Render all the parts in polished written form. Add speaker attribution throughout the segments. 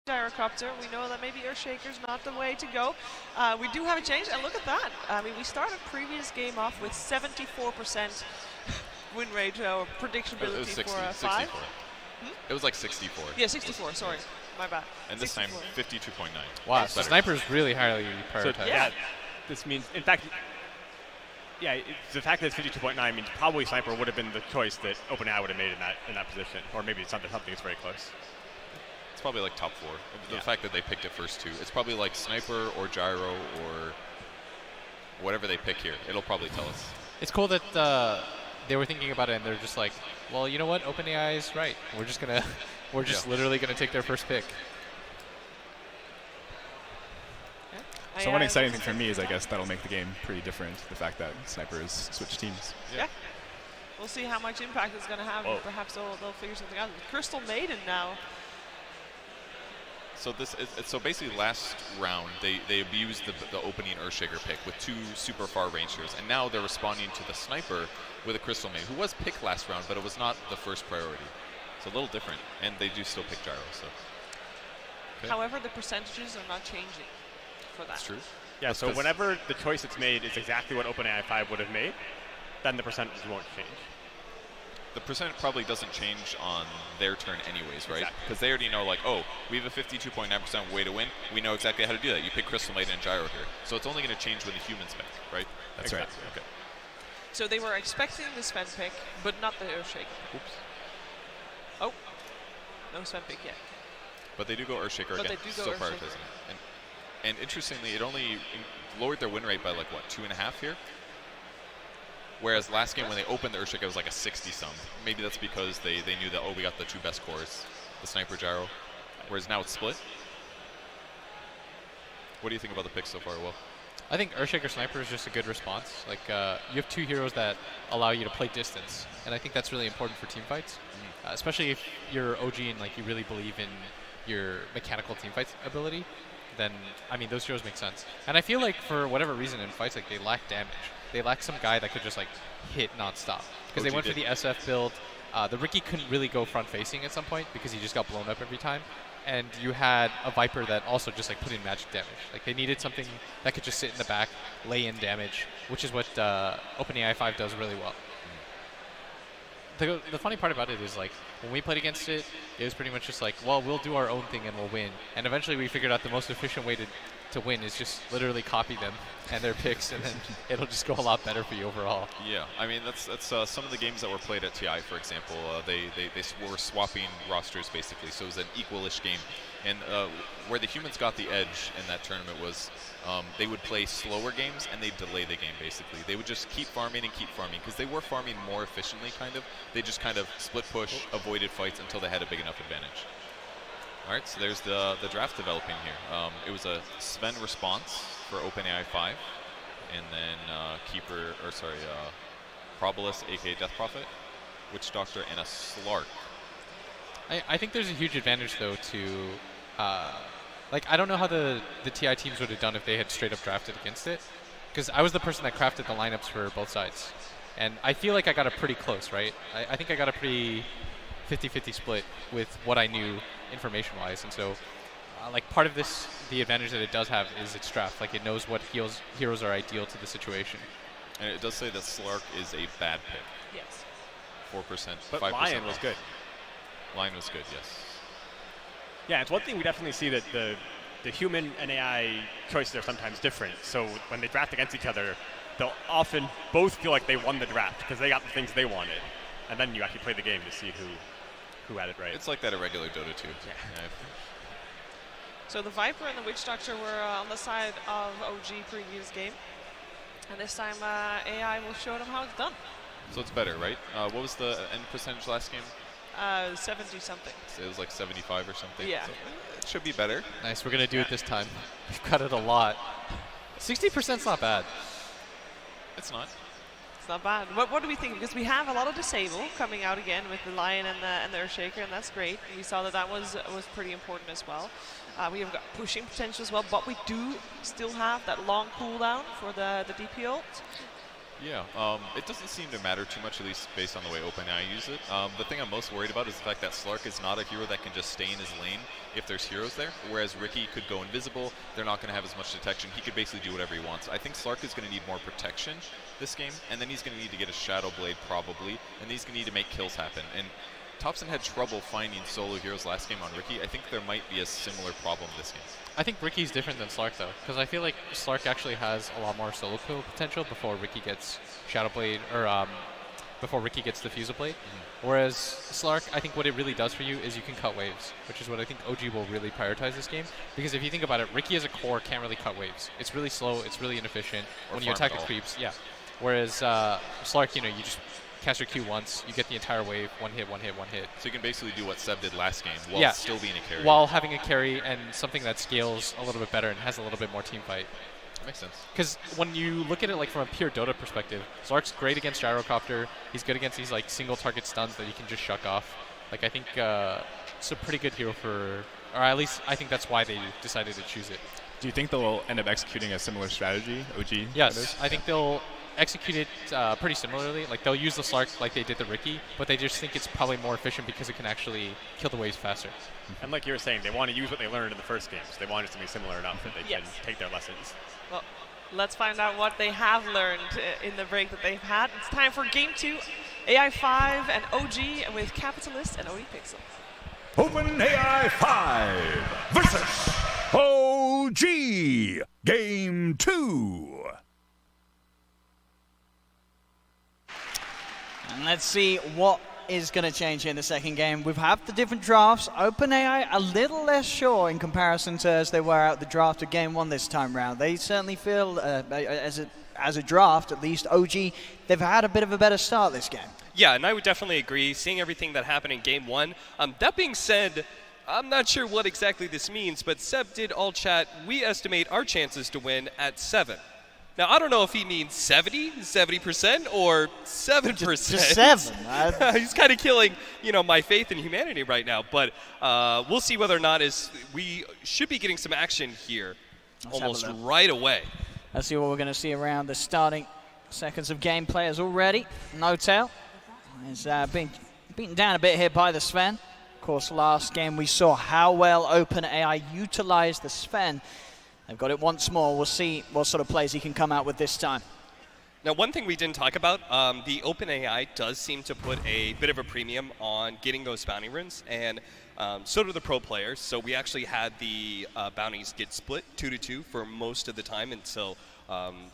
Speaker 1: gyrocopter. We know that maybe Earthshaker's not the way to go. We do have a change, and look at that. I mean, we started previous game off with 74% win rate or predictability for 5.
Speaker 2: 64. It was like 64.
Speaker 1: Yeah, 64, sorry. My bad.
Speaker 2: And this
Speaker 1: 64.
Speaker 2: time, 52.9.
Speaker 3: Wow, so Sniper's really highly prioritized.
Speaker 4: So yeah, this means, in fact, yeah, the fact that it's 52.9 means probably Sniper would have been the choice that OpenAI would have made in that position, or maybe it's something that's very close.
Speaker 2: It's probably like top 4. The fact that they picked it first 2, it's probably like Sniper or Gyro or whatever they pick here. It'll probably tell us.
Speaker 3: It's cool that they were thinking about it and they're just like, well, you know what? OpenAI is right. We're just gonna, we're just literally gonna take their first pick.
Speaker 5: So one exciting thing for me is I guess that'll make the game pretty different, the fact that Snipers switch teams.
Speaker 1: Yeah. We'll see how much impact it's going to have, and perhaps they'll figure something out. Crystal Maiden now.
Speaker 2: So this is, so basically last round they abused the opening Earthshaker pick with 2 super far rangers, and now they're responding to the Sniper with a Crystal Maiden, who was picked last round, but it was not the first priority. It's a little different, and they do still pick Gyro. So. Okay.
Speaker 1: However, the percentages are not changing.
Speaker 2: That's true.
Speaker 4: Yeah, so whenever the choice that's made is exactly what OpenAI 5 would have made, then the percentages won't change.
Speaker 2: The percent probably doesn't change on their turn anyways, right? Because they already know, like, oh, we have a 52.9% way to win. We know exactly how to do that. You pick Crystal Maiden and Gyro here. So it's only going to change when the humans pick, right?
Speaker 5: That's right.
Speaker 2: Okay.
Speaker 1: So they were expecting the Sven pick, but not the Earthshaker.
Speaker 2: Oops.
Speaker 1: Oh, no Sven pick yet.
Speaker 2: But they do go Earthshaker
Speaker 1: but
Speaker 2: again.
Speaker 1: They do go
Speaker 2: Still prioritizing it. And interestingly, it only lowered their win rate by like, what, 2.5 here? Whereas last game when they opened the Earthshaker, it was like a 60-some. Maybe that's because they knew that, oh, we got the 2 best cores, the Sniper Gyro. Whereas now it's split. What do you think about the pick so far, Will?
Speaker 3: I think Earthshaker Sniper is just a good response. Like, you have 2 heroes that allow you to play distance, and I think that's really important for team fights, especially if you're OG and like you really believe in your mechanical team fight ability. Then, I mean, those heroes make sense. And I feel like for whatever reason in fights, like they lack damage. They lack some guy that could just like hit nonstop. Because they went for the SF build. The Riki couldn't really go front facing at some point because he just got blown up every time. And you had a Viper that also just like put in magic damage. Like they needed something that could just sit in the back, lay in damage, which is what OpenAI 5 does really well. The funny part about it is, like, when we played against it, it was pretty much just like, well, we'll do our own thing and we'll win. And eventually we figured out the most efficient way to win is just literally copy them and their picks, and then it'll just go a lot better for you overall.
Speaker 2: Yeah, I mean, that's some of the games that were played at TI, for example. They were swapping rosters, basically, so it was an equalish game. And where the humans got the edge in that tournament was they would play slower games and they'd delay the game, basically. They would just keep farming and keep farming because they were farming more efficiently, kind of. They just kind of split push, avoided fights until they had a big enough advantage. All right, so there's the draft developing here. It was a Sven response for OpenAI 5, and then Probolus, aka Death Prophet, Witch Doctor, and a Slark.
Speaker 3: I think there's a huge advantage, though, to like, I don't know how the TI teams would have done if they had straight up drafted against it, because I was the person that crafted the lineups for both sides, and I feel like I got it pretty close, right? I think I got a pretty 50-50 split with what I knew information-wise, and so like part of this, the advantage that it does have is its draft. Like, it knows what heroes are ideal to the situation.
Speaker 2: And it does say that Slark is a bad pick.
Speaker 1: Yes.
Speaker 2: 4%,
Speaker 4: but
Speaker 2: 5%
Speaker 4: Lion was good.
Speaker 2: Lion was good, yes.
Speaker 4: Yeah, it's one thing we definitely see that the human and AI choices are sometimes different. So when they draft against each other, they'll often both feel like they won the draft because they got the things they wanted. And then you actually play the game to see who had it right.
Speaker 2: It's like that at regular Dota too. Yeah.
Speaker 1: So the Viper and the Witch Doctor were on the side of OG previous game. And this time AI will show them how it's done.
Speaker 2: So it's better, right? What was the end percentage last game?
Speaker 1: 70-something.
Speaker 2: So it was like 75 or something.
Speaker 1: Yeah.
Speaker 2: So it should be better.
Speaker 3: Nice, we're going to do it this time. We've got it a lot. 60%'s not bad.
Speaker 2: It's not.
Speaker 1: It's not bad. What do we think? Because we have a lot of Disable coming out again with the Lion and the Earthshaker, and that's great. We saw that was pretty important as well. We have got pushing potential as well, but we do still have that long cooldown for the DP ult.
Speaker 2: Yeah, it doesn't seem to matter too much, at least based on the way OpenAI use it. The thing I'm most worried about is the fact that Slark is not a hero that can just stay in his lane if there's heroes there, whereas Ricky could go invisible. They're not going to have as much detection. He could basically do whatever he wants. I think Slark is going to need more protection this game, and then he's going to need to get a Shadow Blade probably, and he's going to need to make kills happen. And Thompson had trouble finding solo heroes last game on Ricky. I think there might be a similar problem this game.
Speaker 3: I think Ricky's different than Slark though, because I feel like Slark actually has a lot more solo kill potential before Ricky gets Shadow Blade, or before Ricky gets Diffusal Blade. Whereas Slark, I think what it really does for you is you can cut waves, which is what I think OG will really prioritize this game. Because if you think about it, Ricky as a core can't really cut waves. It's really slow, it's really inefficient. When you attack, it creeps. Yeah. Whereas Slark, you just cast your Q once, you get the entire wave, one hit, one hit, one hit.
Speaker 2: So you can basically do what Seb did last game while still being a carry.
Speaker 3: While having a carry and something that scales a little bit better and has a little bit more team fight.
Speaker 2: Makes sense.
Speaker 3: Because when you look at it like from a pure Dota perspective, Slark's great against Gyrocopter. He's good against these like single target stuns that you can just shuck off. Like I think it's a pretty good hero for, or at least I think that's why they decided to choose it.
Speaker 5: Do you think they'll end up executing a similar strategy, OG?
Speaker 3: Yes, I think they'll execute it pretty similarly. Like they'll use the Slark like they did the Ricky, but they just think it's probably more efficient because it can actually kill the waves faster.
Speaker 4: And like you were saying, they want to use what they learned in the first game, so they want it to be similar enough that they can take their lessons.
Speaker 1: Well, let's find out what they have learned in the break that they've had. It's time for Game 2, AI 5 and OG with Capitalist and OD Pixel.
Speaker 6: OpenAI 5 versus OG. Game 2.
Speaker 7: And let's see what is going to change here in the second game. We've had the different drafts. OpenAI a little less sure in comparison to as they were out the draft of Game 1 this time round. They certainly feel, as a draft, at least OG, they've had a bit of a better start this game.
Speaker 8: Yeah, and I would definitely agree, seeing everything that happened in Game 1. That being said, I'm not sure what exactly this means, but Seb did all chat, we estimate our chances to win at 7. Now, I don't know if he means 70% or 7%.
Speaker 7: Just 7.
Speaker 8: He's kind of killing, my faith in humanity right now. But we'll see whether or not we should be getting some action here almost right away.
Speaker 7: Let's see what we're going to see around the starting seconds of game. Players already. No tail. He's been beaten down a bit here by the Sven. Of course, last game we saw how well OpenAI utilized the Sven. They've got it once more. We'll see what sort of plays he can come out with this time.
Speaker 8: Now, one thing we didn't talk about, the OpenAI does seem to put a bit of a premium on getting those bounty runes, and so do the pro players. So we actually had the bounties get split 2-2 for most of the time until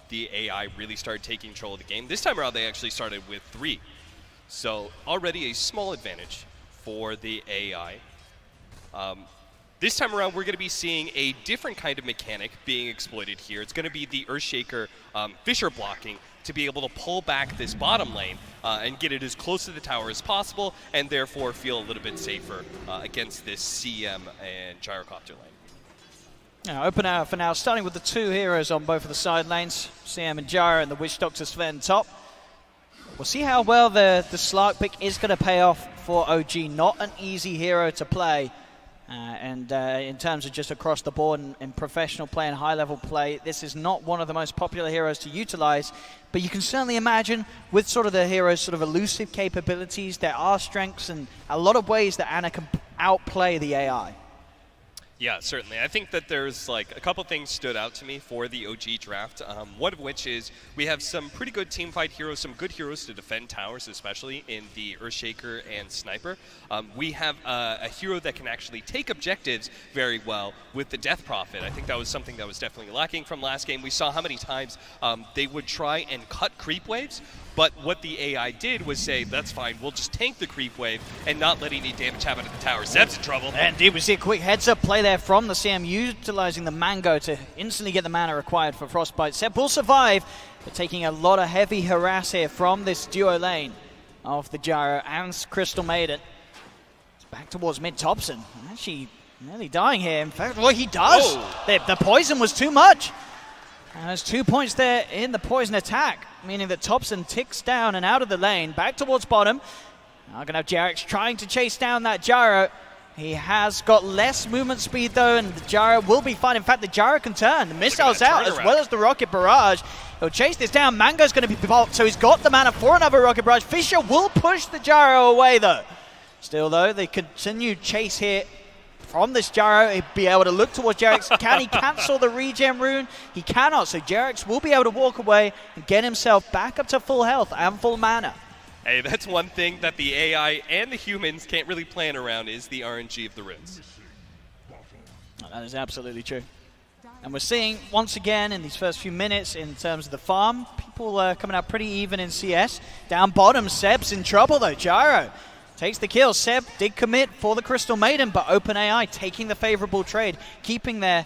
Speaker 8: the AI really started taking control of the game. This time around, they actually started with 3. So already a small advantage for the AI. This time around, we're going to be seeing a different kind of mechanic being exploited here. It's going to be the Earthshaker Fissure blocking to be able to pull back this bottom lane and get it as close to the tower as possible, and therefore feel a little bit safer against this CM and Gyrocopter lane.
Speaker 7: Now, OpenAI for now, starting with the 2 heroes on both of the side lanes, CM and Gyro, and the Witch Doctor Sven top. We'll see how well the Slark pick is going to pay off for OG. Not an easy hero to play. And in terms of just across the board in professional play and high-level play, this is not one of the most popular heroes to utilize. But you can certainly imagine with sort of the hero's sort of elusive capabilities, there are strengths and a lot of ways that Ana can outplay the AI.
Speaker 8: Yeah, certainly. I think that there's a couple things stood out to me for the OG draft. One of which is we have some pretty good team fight heroes, some good heroes to defend towers, especially in the Earthshaker and Sniper. We have a hero that can actually take objectives very well with the Death Prophet. I think that was something that was definitely lacking from last game. We saw how many times they would try and cut creep waves. But what the AI did was say, that's fine, we'll just tank the creep wave and not let any damage happen to the tower. Zeb's in trouble.
Speaker 7: And indeed, we see a quick heads-up play there from the CM, utilizing the Mango to instantly get the mana required for Frostbite. Zeb will survive, but taking a lot of heavy harass here from this duo lane of the Gyro and Crystal Maiden. It's back towards mid Thompson. Actually, nearly dying here. In fact, what he does, the poison was too much. And there's 2 points there in the poison attack, meaning that Thompson ticks down and out of the lane, back towards bottom. Now going to have Jarex trying to chase down that Gyro. He has got less movement speed though, and the gyro will be fine. In fact, the gyro can turn. The missile's out as well as the rocket barrage. He'll chase this down. Mango's going to be popped, so he's got the mana for another rocket barrage. Fisher will push the gyro away though. Still though, the continued chase here from this gyro, he'll be able to look towards Jarex. Can he cancel the regen rune? He cannot, so Jarex will be able to walk away and get himself back up to full health and full mana.
Speaker 8: Hey, that's one thing that the AI and the humans can't really plan around is the RNG of the runes.
Speaker 7: That is absolutely true. And we're seeing, once again, in these first few minutes, in terms of the farm, people coming out pretty even in CS. Down bottom, Seb's in trouble, though. Gyro takes the kill. Seb did commit for the Crystal Maiden, but OpenAI taking the favorable trade, keeping their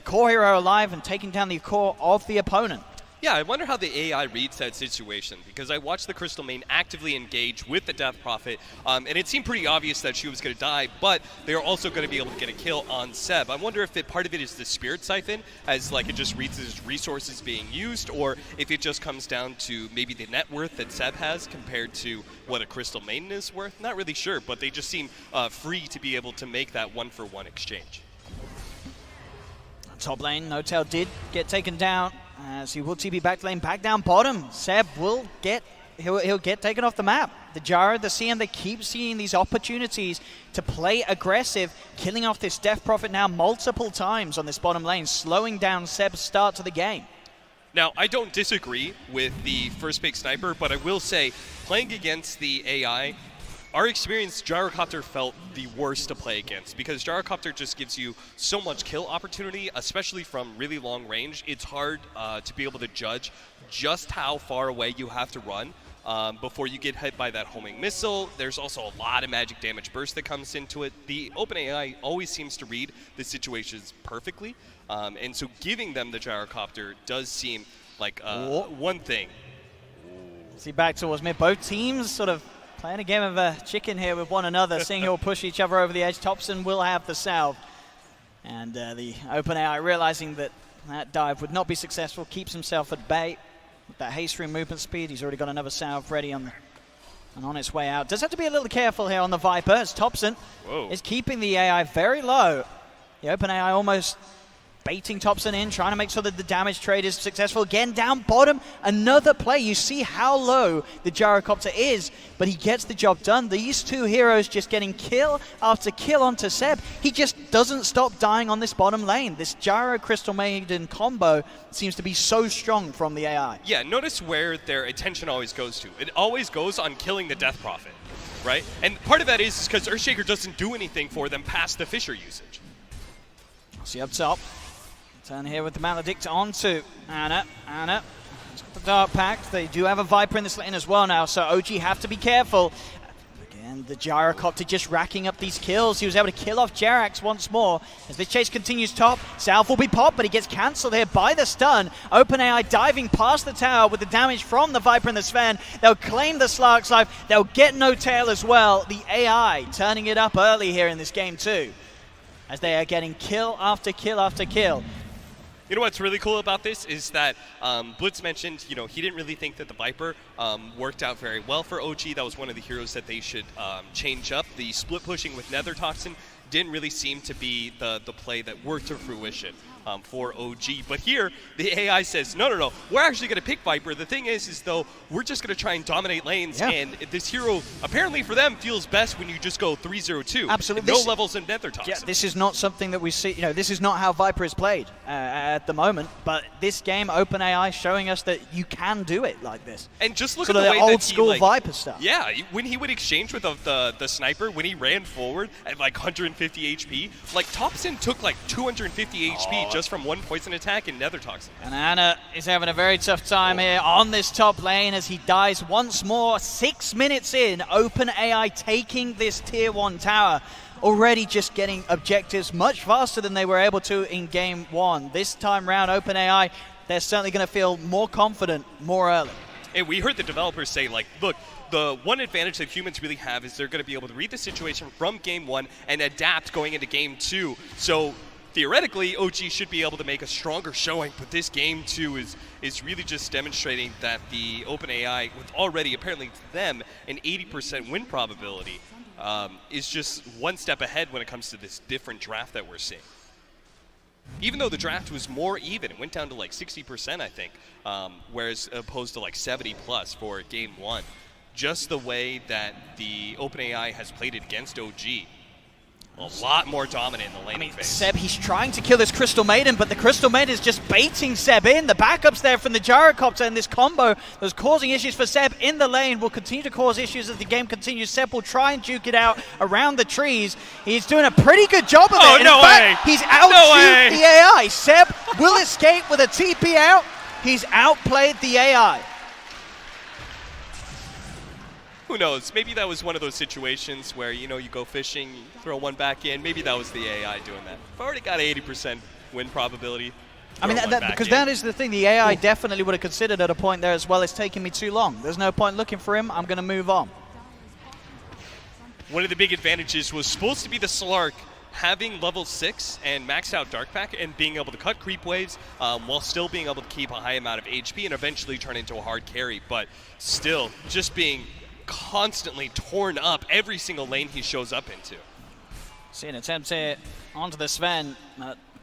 Speaker 7: core hero alive and taking down the core of the opponent.
Speaker 8: Yeah, I wonder how the AI reads that situation, because I watched the Crystal Main actively engage with the Death Prophet, and it seemed pretty obvious that she was going to die, but they are also going to be able to get a kill on Seb. I wonder if part of it is the Spirit Siphon, as like it just reads his resources being used, or if it just comes down to maybe the net worth that Seb has compared to what a Crystal Maiden is worth. Not really sure, but they just seem free to be able to make that one-for-one exchange.
Speaker 7: Top lane, No-Tail did get taken down. As he will TP back lane, back down bottom. Seb will get, he'll get taken off the map. The Gyro, the CM, they keep seeing these opportunities to play aggressive, killing off this Death Prophet now multiple times on this bottom lane, slowing down Seb's start to the game.
Speaker 8: Now, I don't disagree with the first pick sniper, but I will say, playing against the AI, our experience, Gyrocopter felt the worst to play against, because Gyrocopter just gives you so much kill opportunity, especially from really long range. It's hard to be able to judge just how far away you have to run before you get hit by that homing missile. There's also a lot of magic damage burst that comes into it. The OpenAI always seems to read the situations perfectly, and so giving them the Gyrocopter does seem like one thing.
Speaker 7: See, back towards mid. Both teams sort of playing a game of chicken here with one another, seeing who will push each other over the edge. Thompson will have the salve. And the OpenAI realizing that that dive would not be successful, keeps himself at bay. With that haste through movement speed, he's already got another salve ready and on its way out. Does have to be a little careful here on the Viper, as Thompson is keeping the AI very low. The OpenAI almost baiting Thompson in, trying to make sure that the damage trade is successful. Again, down bottom, another play. You see how low the Gyrocopter is, but he gets the job done. These two heroes just getting kill after kill onto Seb. He just doesn't stop dying on this bottom lane. This Gyro Crystal Maiden combo seems to be so strong from the AI.
Speaker 8: Yeah, notice where their attention always goes to. It always goes on killing the Death Prophet, right? And part of that is because Earthshaker doesn't do anything for them past the Fisher usage.
Speaker 7: See up top. Turn here with the Maledict onto Anna. Anna, he's got the Dark Pact. They do have a Viper in this lane as well now, so OG have to be careful. Again, the Gyrocopter just racking up these kills. He was able to kill off Jerax once more. As this chase continues top, South will be popped, but he gets cancelled here by the stun. OpenAI diving past the tower with the damage from the Viper and the Sven. They'll claim the Slark's life. They'll get No-Tail as well. The AI turning it up early here in this game too, as they are getting kill after kill after kill.
Speaker 8: You know what's really cool about this is that Blitz mentioned, he didn't really think that the Viper worked out very well for OG. That was one of the heroes that they should change up. The split pushing with Nether Toxin didn't really seem to be the play that worked to fruition for OG. But here, the AI says, no, we're actually going to pick Viper. The thing is though, we're just going to try and dominate lanes, and this hero, apparently for them, feels best when you just go 3-0-2.
Speaker 7: Absolutely.
Speaker 8: No levels in Nether Toxin.
Speaker 7: Yeah, this is not something that we see, this is not how Viper is played at the moment, but this game, OpenAI showing us that you can do it like this.
Speaker 8: And just look
Speaker 7: sort
Speaker 8: at the way
Speaker 7: old
Speaker 8: that
Speaker 7: school
Speaker 8: he,
Speaker 7: Viper stuff.
Speaker 8: Yeah, when he would exchange with the sniper, when he ran forward at like 150 HP, like Thompson took like 250 HP just from one poison attack in Nether Toxin.
Speaker 7: And Anna is having a very tough time here on this top lane as he dies once more. 6 minutes in, OpenAI taking this tier 1 tower. Already just getting objectives much faster than they were able to in game 1. This time round, OpenAI, they're certainly going to feel more confident more early.
Speaker 8: And we heard the developers say, like, look, the one advantage that humans really have is they're going to be able to read the situation from game 1 and adapt going into game 2. So theoretically, OG should be able to make a stronger showing, but this game 2 is really just demonstrating that the OpenAI, with already apparently to them an 80% win probability, is just one step ahead when it comes to this different draft that we're seeing. Even though the draft was more even, it went down to like 60%, I think, whereas opposed to like 70 plus for game 1. Just the way that the OpenAI has played it against OG, a lot more dominant in the laning phase.
Speaker 7: Seb, he's trying to kill this Crystal Maiden, but the Crystal Maiden is just baiting Seb in. The backups there from the Gyrocopter, and this combo that's causing issues for Seb in the lane will continue to cause issues as the game continues. Seb will try and duke it out around the trees. He's doing a pretty good job of it. In fact, he's out-duked the AI. Seb will escape with a TP out. He's outplayed the AI.
Speaker 8: Who knows? Maybe that was one of those situations where, you know, you go fishing, you throw one back in. Maybe that was the AI doing that. I've already got 80% win probability.
Speaker 7: I mean, because that is the thing. The AI definitely would have considered at a point there as well. It's taking me too long. There's no point looking for him. I'm going to move on.
Speaker 8: One of the big advantages was supposed to be the Slark having level 6 and maxed out Dark Pack and being able to cut creep waves while still being able to keep a high amount of HP and eventually turn into a hard carry. But still, just being constantly torn up every single lane he shows up into.
Speaker 7: See an attempt here onto the Sven.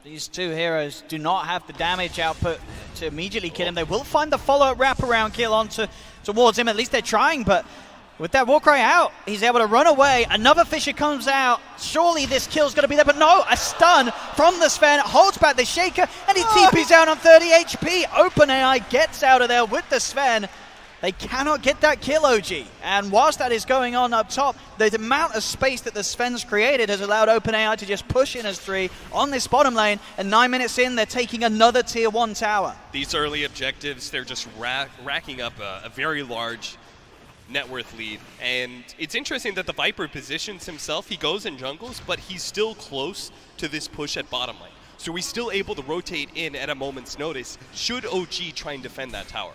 Speaker 7: These two heroes do not have the damage output to immediately kill him. They will find the follow-up wraparound kill towards him. At least they're trying, but with that Warcry out, he's able to run away. Another Fissure comes out. Surely this kill's going to be there, but no, a stun from the Sven holds back the Shaker, and he TP's out on 30 HP. OpenAI gets out of there with the Sven. They cannot get that kill, OG. And whilst that is going on up top, the amount of space that the Sven's created has allowed OpenAI to just push in as 3 on this bottom lane. And 9 minutes in, they're taking another tier 1 tower.
Speaker 8: These early objectives, they're just racking up a very large net worth lead. And it's interesting that the Viper positions himself. He goes in jungles, but he's still close to this push at bottom lane. So he's still able to rotate in at a moment's notice should OG try and defend that tower.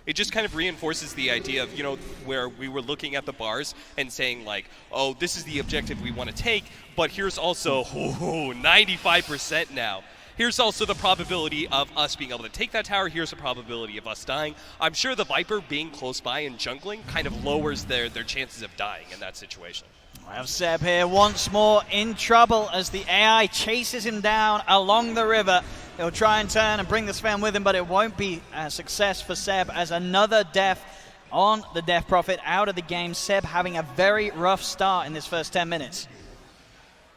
Speaker 8: It just kind of reinforces the idea of, you know, where we were looking at the bars and saying like, oh, this is the objective we want to take, but here's also 95% now. Here's also the probability of us being able to take that tower. Here's the probability of us dying. I'm sure the Viper being close by and jungling kind of lowers their chances of dying in that situation.
Speaker 7: We have Seb here once more in trouble as the AI chases him down along the river. He'll try and turn and bring the Sven with him, but it won't be a success for Seb as another death on the Death Prophet out of the game. Seb having a very rough start in this first 10 minutes.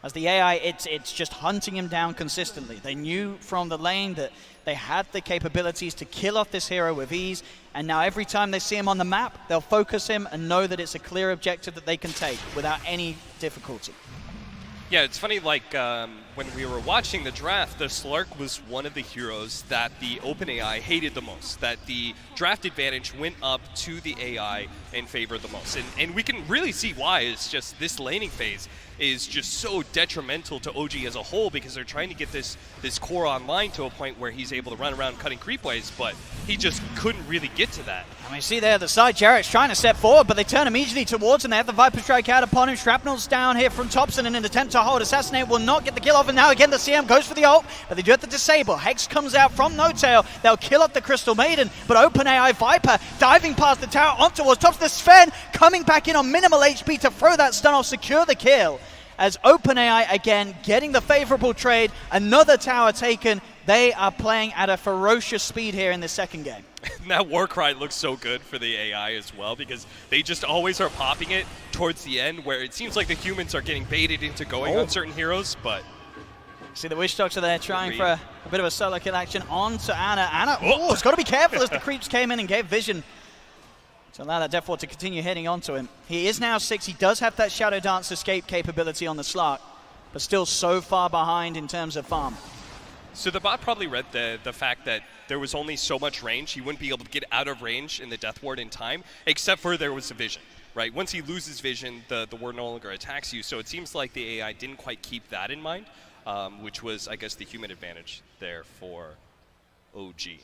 Speaker 7: As the AI, it's just hunting him down consistently. They knew from the lane that they had the capabilities to kill off this hero with ease, and now every time they see him on the map, they'll focus him and know that it's a clear objective that they can take without any difficulty.
Speaker 8: Yeah, it's funny, like, when we were watching the draft, the Slark was one of the heroes that the OpenAI hated the most, that the draft advantage went up to the AI in favor the most. And we can really see why. It's just this laning phase is just so detrimental to OG as a whole because they're trying to get this core online to a point where he's able to run around cutting creep waves, but he just couldn't really get to that.
Speaker 7: I mean, see there at the side, Jarrett's trying to step forward, but they turn immediately towards him. They have the Viper strike out upon him. Shrapnel's down here from Thompson in an attempt to hold. Assassinate will not get the kill off, and now again the CM goes for the ult, but they do have to disable. Hex comes out from No Tail. They'll kill up the Crystal Maiden, but OpenAI Viper diving past the tower on towards top. The Sven coming back in on minimal HP to throw that stun off, secure the kill. As OpenAI again getting the favorable trade, another tower taken. They are playing at a ferocious speed here in this second game.
Speaker 8: That Warcry looks so good for the AI as well because they just always are popping it towards the end where it seems like the humans are getting baited into going on certain heroes, but...
Speaker 7: See the Wish Doctor there trying for a bit of a solo kill action onto Ana. Ana, has got to be careful as the creeps came in and gave vision to allow that Death Ward to continue heading onto him. He is now 6. He does have that Shadow Dance escape capability on the Slark, but still so far behind in terms of farm.
Speaker 8: So the bot probably read the fact that there was only so much range. He wouldn't be able to get out of range in the Death Ward in time, except for there was a vision, right? Once he loses vision, the ward no longer attacks you. So it seems like the AI didn't quite keep that in mind, which was, I guess, the human advantage there for OG.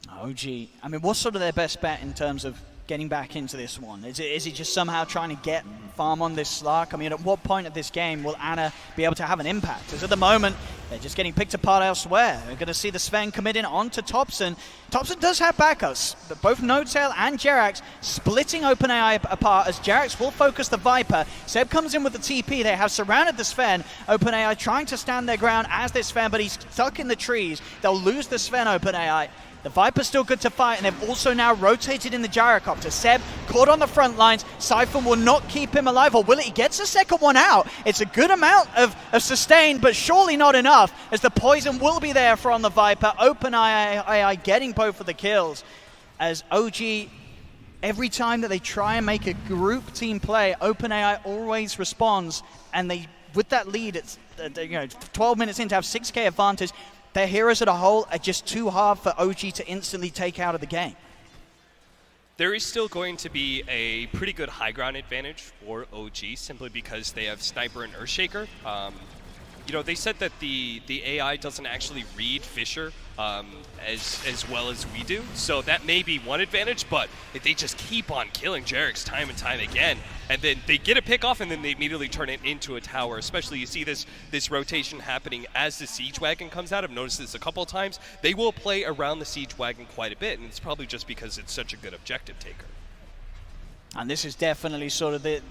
Speaker 7: OG, I mean, what's sort of their best bet in terms of getting back into this one? Is it just somehow trying to get farm on this Slark? I mean, at what point of this game will Ana be able to have an impact? Because at the moment, They're just getting picked apart elsewhere. We're going to see the Sven commit in onto Thompson. Thompson does have backups, but both NoTail and Jerax splitting OpenAI apart as Jerax will focus the Viper. Seb comes in with the TP. They have surrounded the Sven. OpenAI trying to stand their ground as this Sven, but he's stuck in the trees. They'll lose the Sven, OpenAI. The Viper's still good to fight, and they've also now rotated in the Gyrocopter. Seb caught on the front lines. Siphon will not keep him alive, or will it? He gets a second one out. It's a good amount of sustain, but surely not enough, as the poison will be there from the Viper. OpenAI getting both of the kills, as OG, every time that they try and make a group team play, OpenAI always responds, and they, with that lead, it's 12 minutes in to have 6k advantage. Their heroes as a whole are just too hard for OG to instantly take out of the game.
Speaker 8: There is still going to be a pretty good high ground advantage for OG simply because they have Sniper and Earthshaker. They said that the AI doesn't actually read Fissure as well as we do, so that may be one advantage, but if they just keep on killing Jerax time and time again, and then they get a pick off and then they immediately turn it into a tower, especially you see this rotation happening as the Siege Wagon comes out. I've noticed this a couple of times. They will play around the Siege Wagon quite a bit, and it's probably just because it's such a good objective taker.
Speaker 7: And this is definitely sort of the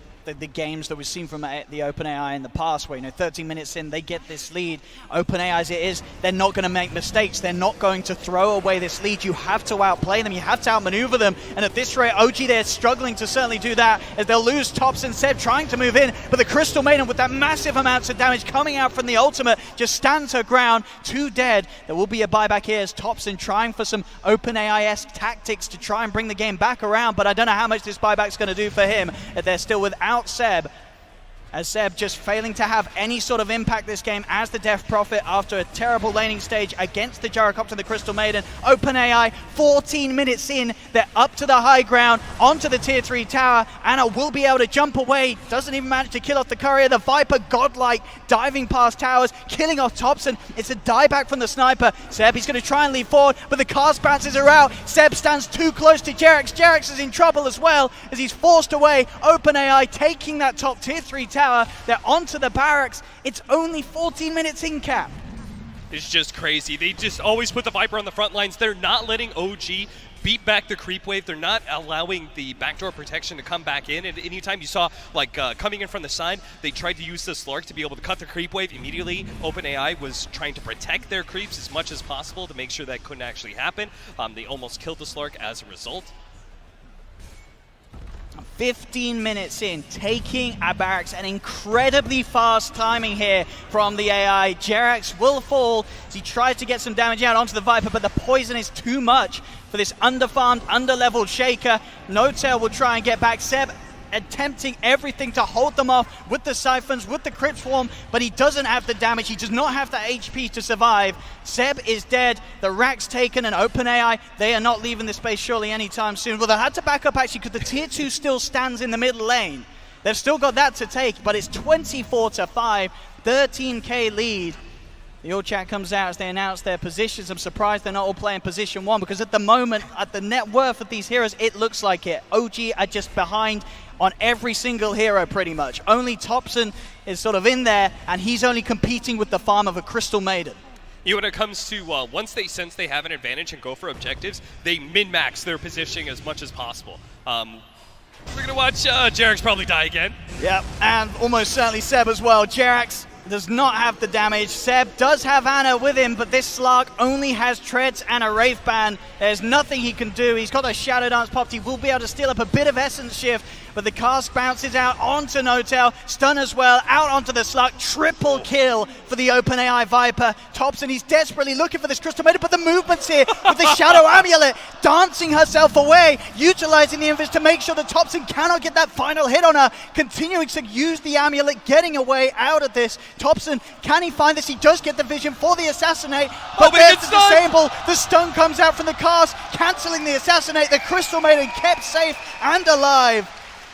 Speaker 7: games that we've seen from the OpenAI in the past, where 13 minutes in they get this lead. OpenAI as it is, they're not going to make mistakes. They're not going to throw away this lead. You have to outplay them. You have to outmaneuver them. And at this rate, OG, they're struggling to certainly do that, as they'll lose Tops and Seb trying to move in. But the Crystal Maiden, with that massive amounts of damage coming out from the ultimate, just stands her ground, 2 dead. There will be a buyback here as Topson trying for some OpenAI-esque tactics to try and bring the game back around. But I don't know how much this buyback's going to do for him, if they're still without Seb, as Seb just failing to have any sort of impact this game as the Death Prophet after a terrible laning stage against the Gyrocopter and the Crystal Maiden. OpenAI, 14 minutes in, they're up to the high ground, onto the tier 3 tower. Anna will be able to jump away, doesn't even manage to kill off the courier. The Viper, godlike, diving past towers, killing off Thompson. It's a dieback from the Sniper. Seb, he's going to try and lead forward, but the cast bounces are out. Seb stands too close to Jerax. Jerax is in trouble as well, as he's forced away. OpenAI taking that top tier 3 tower. They're onto the barracks. It's only 14 minutes in, Cap.
Speaker 8: It's just crazy. They just always put the Viper on the front lines. They're not letting OG beat back the creep wave. They're not allowing the backdoor protection to come back in. And anytime you saw coming in from the side, they tried to use the Slark to be able to cut the creep wave immediately. OpenAI was trying to protect their creeps as much as possible to make sure that couldn't actually happen. They almost killed the Slark as a result.
Speaker 7: 15 minutes in, taking a barracks, an incredibly fast timing here from the AI. Jerax will fall as he tries to get some damage out onto the Viper, but the poison is too much for this underfarmed, underleveled Shaker. NoTail will try and get back. Seb attempting everything to hold them off with the Siphons, with the Crypt Swarm, but he doesn't have the damage. He does not have the HP to survive. Seb is dead. The rack's taken, and OpenAI, they are not leaving the space surely anytime soon. Well, they had to back up actually because the tier 2 still stands in the middle lane. They've still got that to take, but it's 24-5, 13k lead. The all chat comes out as they announce their positions. I'm surprised they're not all playing position 1, because at the moment, at the net worth of these heroes, it looks like it. OG are just behind on every single hero pretty much. Only Thompson is sort of in there, and he's only competing with the farm of a Crystal Maiden.
Speaker 8: When it comes to once they sense they have an advantage and go for objectives, they min-max their positioning as much as possible. We're going to watch Jerax probably die again.
Speaker 7: Yep, and almost certainly Seb as well. Jerax does not have the damage. Seb does have Anna with him, but this Slark only has Treads and a Wraith Band. There's nothing he can do. He's got a Shadow Dance popped. He will be able to steal up a bit of Essence Shift, but the cast bounces out onto NoTail. Stun as well, out onto the Slark. Triple kill for the OpenAI Viper. Thompson, he's desperately looking for this Crystal Maiden, but the movement's here with the Shadow Amulet, dancing herself away, utilizing the invis to make sure that Thompson cannot get that final hit on her, continuing to use the Amulet, getting away out of this. Thompson, can he find this? He does get the vision for the Assassinate, but there's the disable. The stun comes out from the cast, cancelling the Assassinate. The Crystal Maiden kept safe and alive.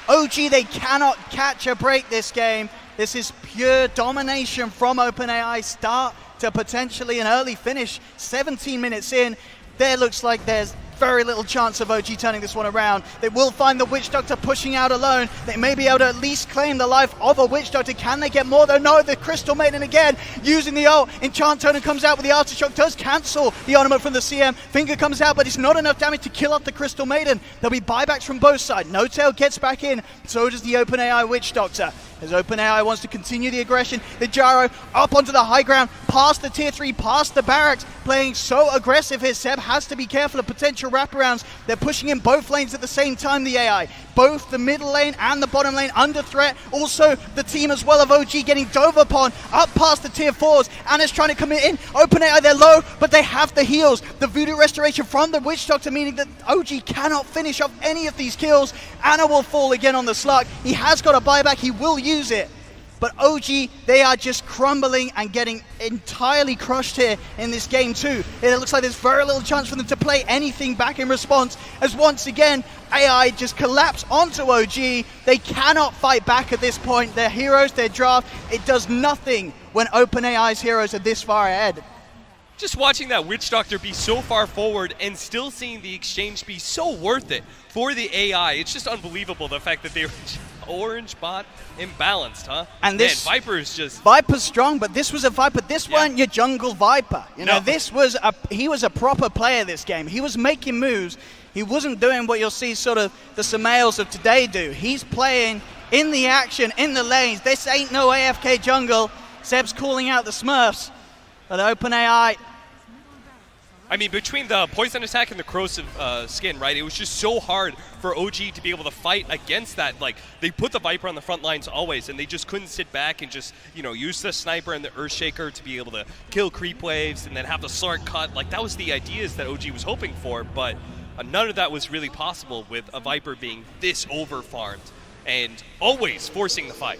Speaker 7: OG, they cannot catch a break this game. This is pure domination from OpenAI, start to potentially an early finish. 17 minutes in, there looks like there's very little chance of OG turning this one around. They will find the Witch Doctor pushing out alone. They may be able to at least claim the life of a Witch Doctor. Can they get more though? No, the Crystal Maiden again using the ult. Enchant Totem comes out with the Aftershock, does cancel the ultimate from the CM. Finger comes out, but it's not enough damage to kill off the Crystal Maiden. There'll be buybacks from both sides. No-Tail gets back in, so does the OpenAI Witch Doctor. As OpenAI wants to continue the aggression, the Gyro up onto the high ground, past the tier 3, past the barracks, playing so aggressive here. Seb has to be careful of potential wraparounds. They're pushing in both lanes at the same time, the AI. Both the middle lane and the bottom lane under threat. Also, the team as well of OG getting dove upon, up past the tier 4s. Anna's trying to come in. OpenAI, they're low, but they have the heals. The Voodoo Restoration from the Witch Doctor, meaning that OG cannot finish off any of these kills. Anna will fall again on the slug. He has got a buyback. He will use it. But OG, they are just crumbling and getting entirely crushed here in this game too. It looks like there's very little chance for them to play anything back in response, as once again, AI just collapse onto OG. They cannot fight back at this point. Their heroes, their draft, it does nothing when OpenAI's heroes are this far ahead.
Speaker 8: Just watching that Witch Doctor be so far forward and still seeing the exchange be so worth it for the AI, it's just unbelievable the fact that they were orange bot imbalanced, huh?
Speaker 7: And this
Speaker 8: Viper's just...
Speaker 7: Viper's strong, but this was a Viper. This weren't your jungle Viper. You know, this was he was a proper player this game. He was making moves. He wasn't doing what you'll see sort of the Samaels of today do. He's playing in the action, in the lanes. This ain't no AFK jungle. Seb's calling out the Smurfs. But OpenAI...
Speaker 8: I mean, between the poison attack and the corrosive skin, right, it was just so hard for OG to be able to fight against that. Like, they put the Viper on the front lines always, and they just couldn't sit back and just, you know, use the Sniper and the Earthshaker to be able to kill creep waves and then have the Slark cut. Like, that was the ideas that OG was hoping for, but none of that was really possible with a Viper being this over-farmed and always forcing the fight.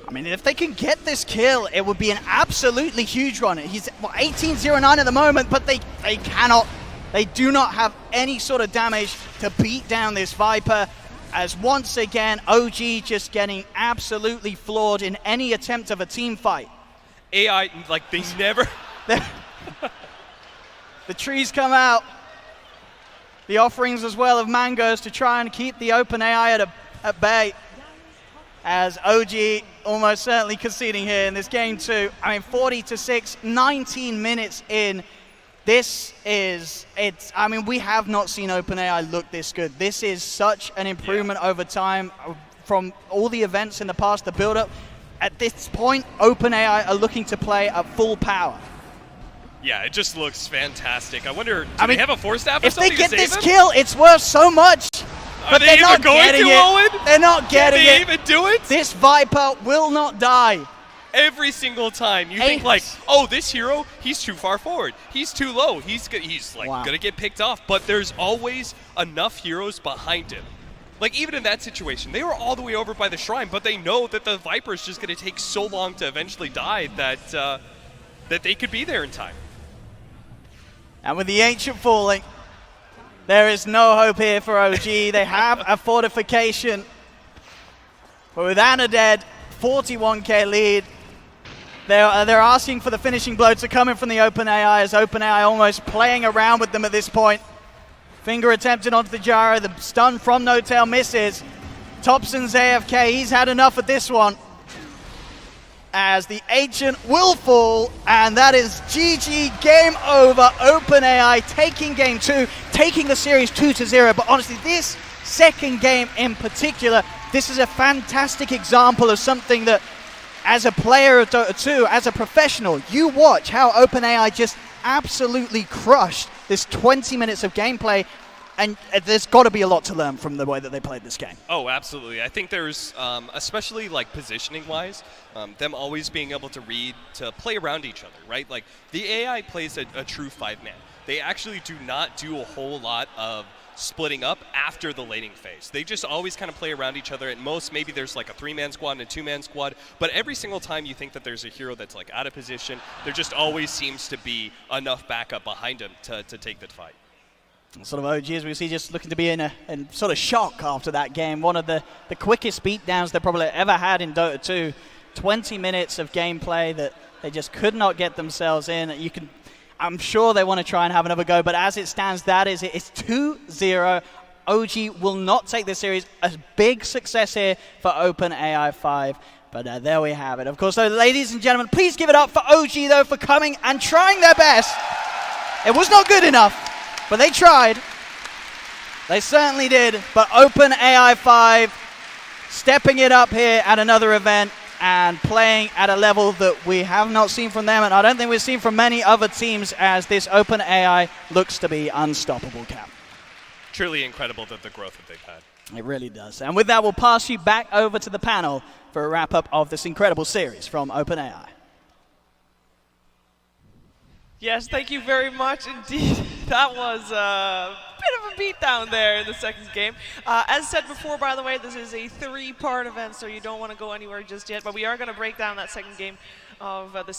Speaker 7: I mean, if they can get this kill, it would be an absolutely huge run. He's 18-0-9 at the moment, but they cannot. They do not have any sort of damage to beat down this Viper. As once again, OG just getting absolutely floored in any attempt of a team fight.
Speaker 8: AI, like, they never...
Speaker 7: The trees come out. The offerings as well of mangoes to try and keep the OpenAI at bay. As OG almost certainly conceding here in this game too. I mean, 40-6, 19 minutes in. I mean, we have not seen OpenAI look this good. This is such an improvement over time from all the events in the past, the build-up. At this point, OpenAI are looking to play at full power.
Speaker 8: Yeah, it just looks fantastic. I wonder, do they have a force staff or
Speaker 7: if
Speaker 8: something
Speaker 7: they get
Speaker 8: to
Speaker 7: this
Speaker 8: save
Speaker 7: kill, it's worth so much.
Speaker 8: Are they even going to, Owen?
Speaker 7: They're not getting it.
Speaker 8: Can they even do it?
Speaker 7: This Viper will not die.
Speaker 8: Every single time you think like, oh, this hero, he's too far forward. He's too low. He's like gonna get picked off. But there's always enough heroes behind him. Like, even in that situation, they were all the way over by the shrine, but they know that the Viper is just gonna take so long to eventually die that that they could be there in time.
Speaker 7: And with the Ancient falling, there is no hope here for OG. They have a fortification. But with Anna dead, 41k lead. They're asking for the finishing blow to come in from the OpenAI, as OpenAI almost playing around with them at this point. Finger attempted onto the Gyro. The stun from No-Tail misses. Thompson's AFK. He's had enough of this one. As the Ancient will fall, and that is GG, game over. OpenAI taking game 2, taking the series 2-0. But honestly, this second game in particular, this is a fantastic example of something that, as a player of Dota 2, as a professional, you watch how OpenAI just absolutely crushed this 20 minutes of gameplay. And there's got to be a lot to learn from the way that they played this game.
Speaker 8: Oh, absolutely. I think there's, especially like positioning-wise, them always being able to read, to play around each other, right? Like, the AI plays a true 5-man. They actually do not do a whole lot of splitting up after the laning phase. They just always kind of play around each other. At most, maybe there's like a 3-man squad and a 2-man squad, but every single time you think that there's a hero that's like out of position, there just always seems to be enough backup behind him to take that fight.
Speaker 7: Sort of OG, as we see, just looking to be in sort of shock after that game. One of the quickest beatdowns they probably ever had in Dota 2. 20 minutes of gameplay that they just could not get themselves in. I'm sure they want to try and have another go, but as it stands, that is it. It's 2-0. OG will not take this series. A big success here for OpenAI 5. But there we have it. Of course, though, ladies and gentlemen, please give it up for OG, though, for coming and trying their best. It was not good enough, but they tried. They certainly did. But OpenAI 5 stepping it up here at another event and playing at a level that we have not seen from them, and I don't think we've seen from many other teams, as this OpenAI looks to be unstoppable, Cap.
Speaker 8: Truly incredible the growth that they've had.
Speaker 7: It really does. And with that, we'll pass you back over to the panel for a wrap-up of this incredible series from OpenAI.
Speaker 1: Yes, thank you very much indeed. That was a bit of a beatdown there in the second game. As said before, by the way, this is a 3-part event, so you don't want to go anywhere just yet. But we are going to break down that second game of the